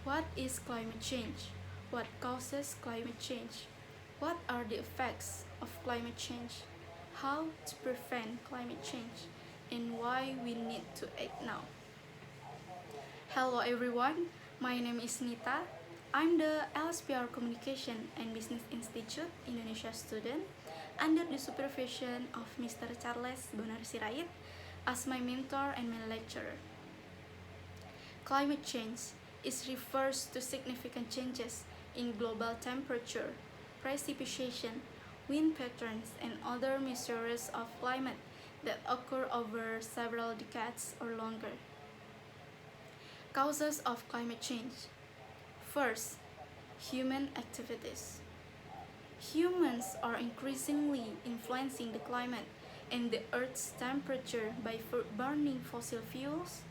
What is climate change? What causes climate change? What are the effects of climate change? How to prevent climate change? And why we need to act now. Hello everyone, my name is Nita. I'm the LSPR Communication and Business Institute Indonesia student under the supervision of Mr. Charles Bonar Sirait as my mentor and my lecturer. Climate change refers to significant changes in global temperature, precipitation, wind patterns, and other measures of climate that occur over several decades or longer. Causes of climate change. First, human activities. Humans are increasingly influencing the climate and the Earth's temperature by burning fossil fuels,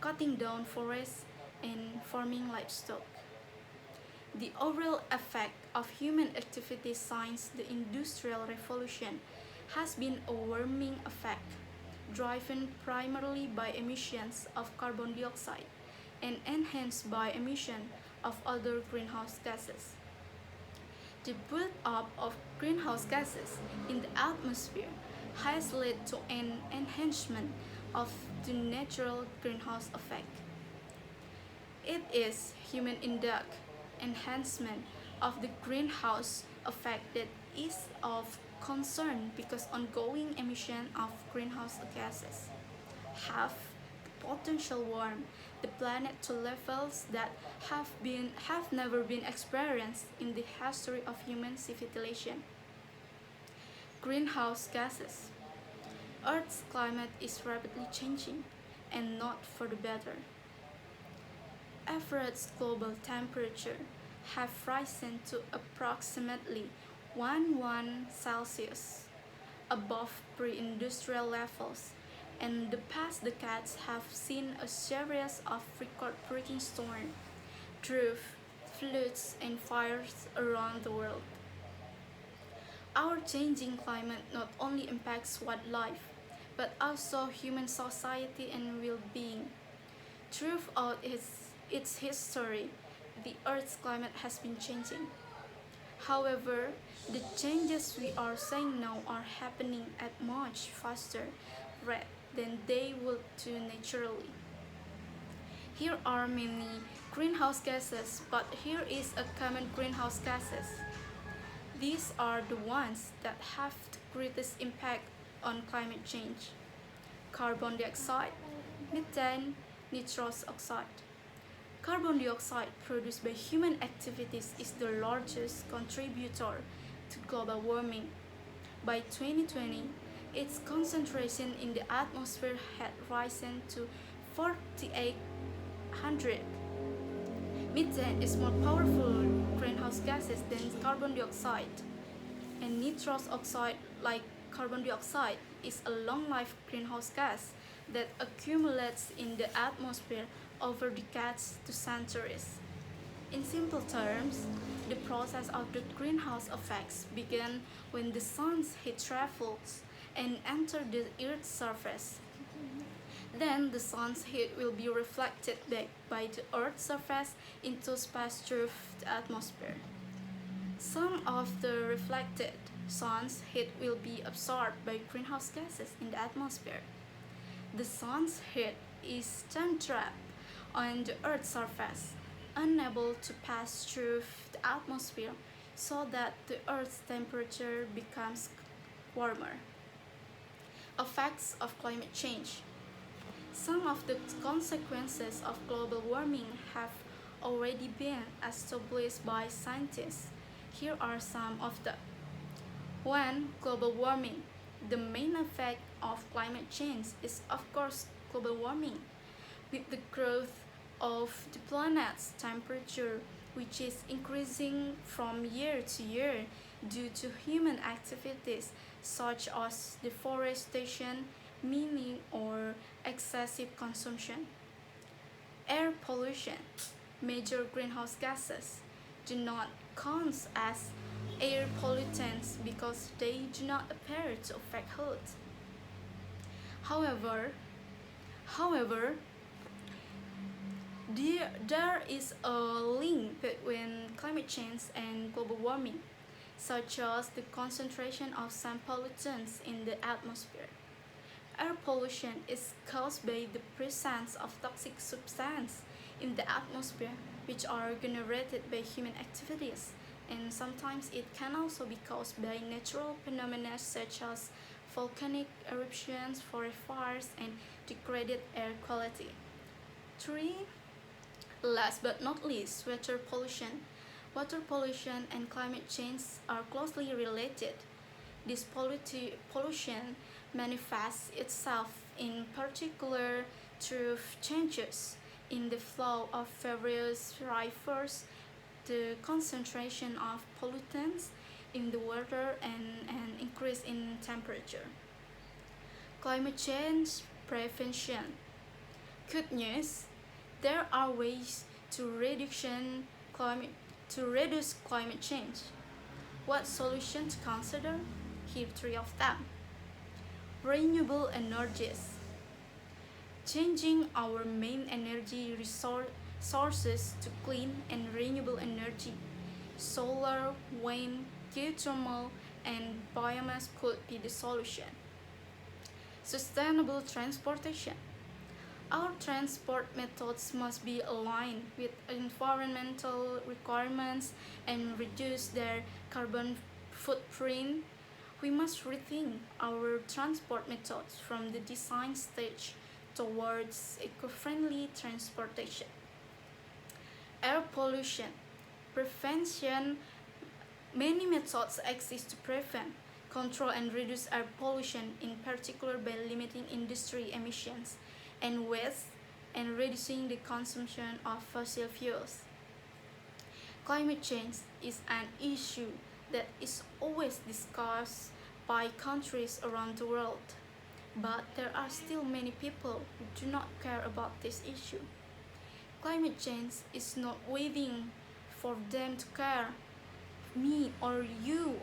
cutting down forests, and farming livestock. The overall effect of human activities since the Industrial Revolution has been a warming effect, driven primarily by emissions of carbon dioxide and enhanced by emission of other greenhouse gases. The build-up of greenhouse gases in the atmosphere has led to an enhancement of the natural greenhouse effect. It is human-induced enhancement of the greenhouse effect that is of concern because ongoing emission of greenhouse gases have the potential warm the planet to levels that have never been experienced in the history of human civilization. Greenhouse gases. Earth's climate is rapidly changing and not for the better. Average global temperature have risen to approximately 1 Celsius above pre-industrial levels, and the past decades have seen a series of record-breaking storms, droughts, floods, and fires around the world. Our changing climate not only impacts wildlife, but also human society and well-being. Throughout its history, the Earth's climate has been changing. However, the changes we are seeing now are happening at much faster rate than they would do naturally. Here are many greenhouse gases, but here is a common greenhouse gases. These are the ones that have the greatest impact on climate change: carbon dioxide, methane, nitrous oxide. Carbon dioxide produced by human activities is the largest contributor to global warming. By 2020, its concentration in the atmosphere had risen to 4,800. Methane is more powerful greenhouse gases than carbon dioxide, and nitrous oxide, like carbon dioxide, is a long-lived greenhouse gas that accumulates in the atmosphere over decades to centuries. In simple terms, the process of the greenhouse effects began when the sun's heat travels and enters the Earth's surface. Then the sun's heat will be reflected back by the Earth's surface into space through the atmosphere. Some of the reflected sun's heat will be absorbed by greenhouse gases in the atmosphere. The sun's heat is then trapped on the Earth's surface, unable to pass through the atmosphere, so that the Earth's temperature becomes warmer. Effects of climate change. Some of the consequences of global warming have already been established by scientists. Here are some of them. 1. Global warming. The main effect of climate change is, of course, global warming. With the growth of the planet's temperature, which is increasing from year to year due to human activities such as deforestation, mining, or excessive consumption. Air pollution. Major greenhouse gases do not count as air pollutants because they do not appear to affect health. However, There is a link between climate change and global warming, such as the concentration of some pollutants in the atmosphere. Air pollution is caused by the presence of toxic substances in the atmosphere, which are generated by human activities, and sometimes it can also be caused by natural phenomena such as volcanic eruptions, forest fires, and degraded air quality. 3. Last but not least, water pollution. Water pollution and climate change are closely related. This pollution manifests itself in particular through changes in the flow of various rivers, the concentration of pollutants in the water, and an increase in temperature. Climate change prevention. Good news, there are ways to reduce climate change. What solutions to consider? Here are 3 of them. Renewable energies. Changing our main energy sources to clean and renewable energy. Solar, wind, geothermal, and biomass could be the solution. Sustainable transportation. Our transport methods must be aligned with environmental requirements and reduce their carbon footprint. We must rethink our transport methods from the design stage towards eco-friendly transportation. Air pollution prevention. Many methods exist to prevent, control, and reduce air pollution, in particular by limiting industry emissions and waste and reducing the consumption of fossil fuels. Climate change is an issue that is always discussed by countries around the world, but there are still many people who do not care about this issue. Climate change is not waiting for them to care. Me or you,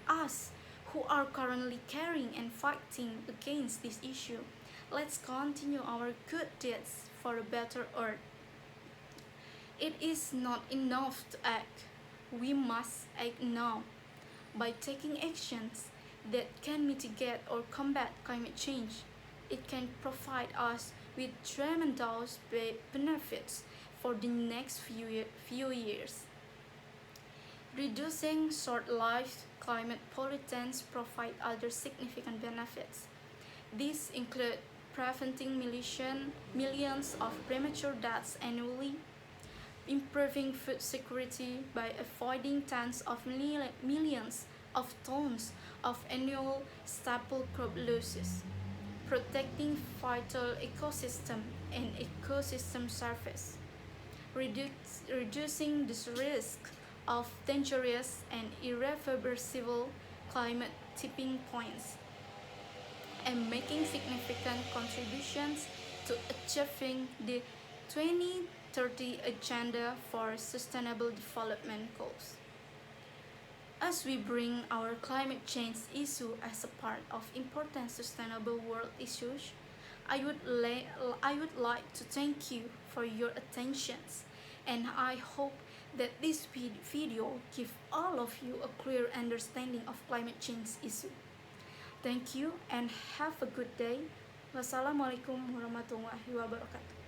us, who are currently caring and fighting against this issue. Let's continue our good deeds for a better earth. It is not enough to act. We must act now. By taking actions that can mitigate or combat climate change, it can provide us with tremendous benefits for the next few years. Reducing short-lived climate pollutants provide other significant benefits. These include preventing millions of premature deaths annually, improving food security by avoiding tens of millions of tons of annual staple crop losses, protecting vital ecosystem and ecosystem service, reducing the risk of dangerous and irreversible climate tipping points, and making significant contributions to achieving the 2030 Agenda for Sustainable Development Goals. As we bring our climate change issue as a part of important sustainable world issues, I would like to thank you for your attentions, and I hope that this video gives all of you a clear understanding of climate change issue. Thank you and have a good day. Wassalamualaikum warahmatullahi wabarakatuh.